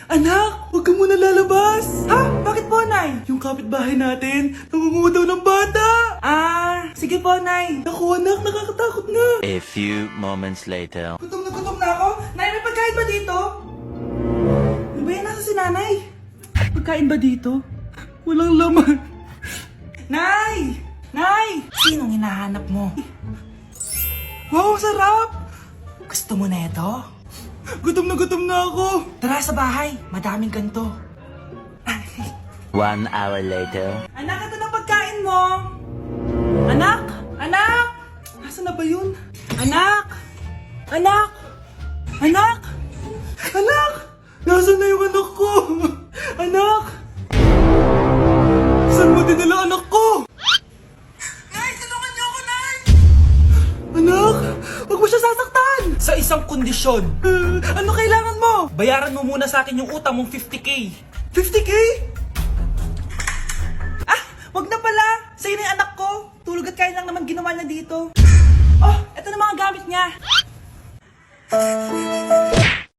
Anak, huwag ka muna lalabas! Ha? Bakit po, Nay? Yung kapitbahay natin, nangungudaw ng bata! Sige po, Nay. Naku, anak, nakakatakot na. A few moments later. Gutom na ako. Nay, may pagkain ba dito? Ano ba yan? Nasa si Nanay? Pagkain ba dito? Walang laman. Nay! Nay! Sinong hinahanap mo? Wow, sarap! Gusto mo na ito? Gutom na ako. Tara sa bahay, madaming ganito. 1 hour later. Anak, ito na pagkain mo. Anak! Anak! Nasaan na ba yun? Anak! Anak! Anak! Anak! Nasaan na yung anak ko? Anak! Saan mo dinala anak ko? Nay, tulungan niyo ako, Nay! Anak! Huwag mo siya sasaktan! Sa isang kondisyon. Ano kailangan mo? Bayaran mo muna sa akin yung utang mong 50k. 50k? Wag na pala! Sa'yo na yung anak ko! Tulog at kain lang naman ginawa niya dito.